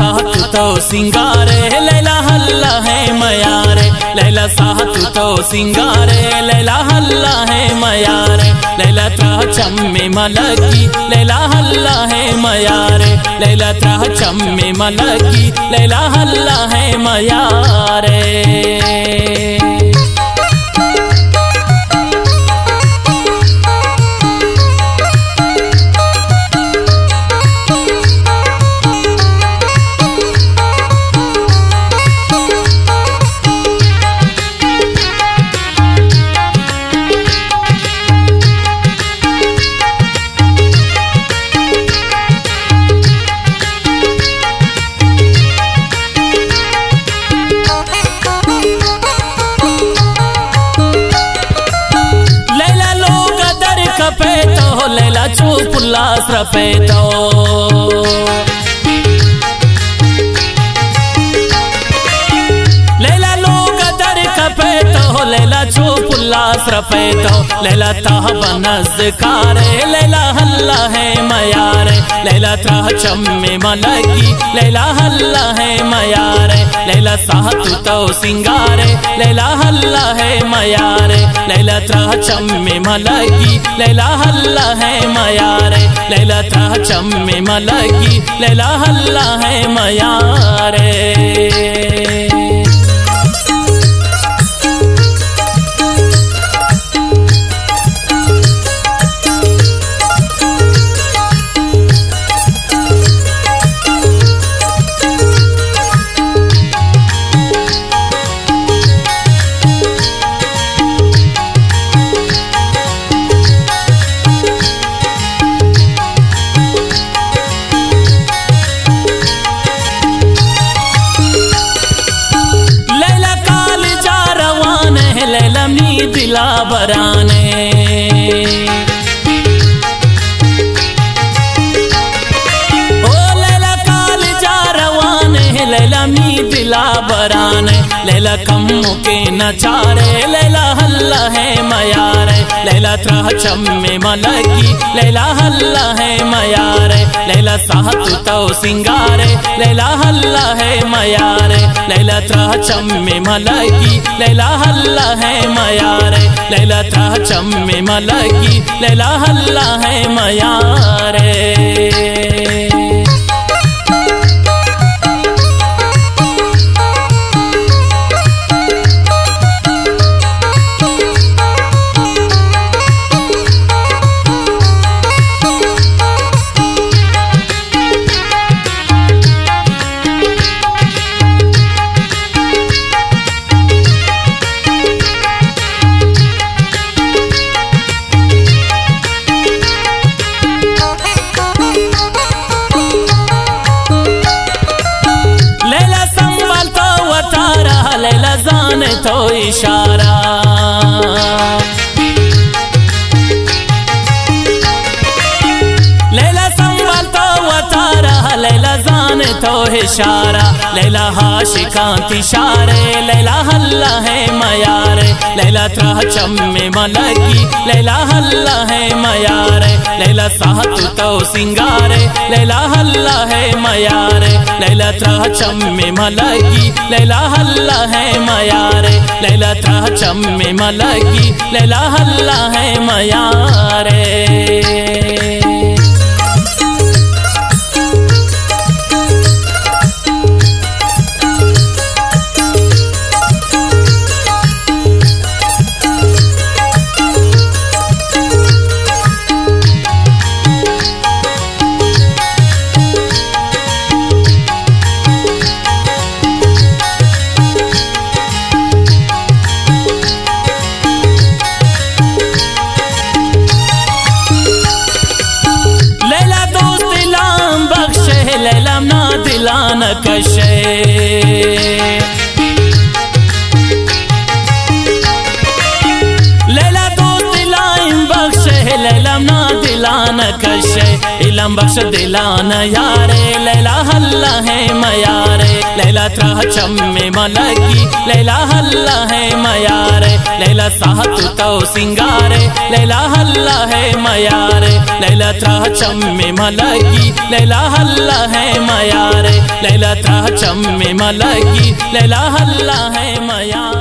साथ तो सिंगारे लैला हल्ला है मयारे, लैला साथ तो सिंगारे लैला हल्ला है मयारे, लैला त्राह चम्मे मलकी लैला हल्ला है मयारे, लैला त्राह चम्मे मलकी लैला हल्ला है मयारे। लैला चूपुल्ला स्रपेतो लैला लोग दर कपेतो, लैला चूपुल्ला स्रपेतो, लैला ताह बनज़कारे लैला हल्ला है मयारे, लैला त्राह चम्मे मलकी लैला हल्ला है मयारे, लैला साथ तो सिंगारे लैला हल्ला है मयारे, लैला त्राह चम्मे मलकी लैला हल्ला है मयारे, लैला त्राह चम्मे मलकी लैला हल्ला है मयारे। दिला बराने ओ लैला काल जा रवाने, लैला मी दिला बराने, लैला कम्मो के नचारे लैला हल्ला है मयारे, लैला त्राह चम्मे मलकी लैला हल्ला है मयारे, लैला साथ तो सिंगारे लैला हल्ला है मयारे, लैला त्राह चम्मे मलकी लैला हल्ला है मयारे, लैला त्राह चम्मे मलकी लैला हल्ला है मयारे। लैला जाने तो इशारा लैला संभल तो वतारा, लैला जाने तो इशारा, लैला हाशिकांत इशारे लैला हल्ला है मयारे, लैला त्राह चम्मे मलकी लैला हल्ला है मयारे, लैला साथ तो सिंगारे लैला हल्ला है मयारे, लैला त्राह चम्मे मलकी लैला हल्ला है मयारे, लैला त्राह चम्मे मलकी लैला हल्ला है मयारे। जान कशे इलम बख्श दिलान यारे लैला हल्ला है मयारे लैला त्रह चम्मे मलगी लैला हल्ला है मयारे लैला साहतु तो सिंगारे लैला हल्ला है मयारे लैला त्रह चम्मे मलगी लैला हल्ला है मयारे लैला त्रह चम्मे मलगी लैला हल्ला है मयारे।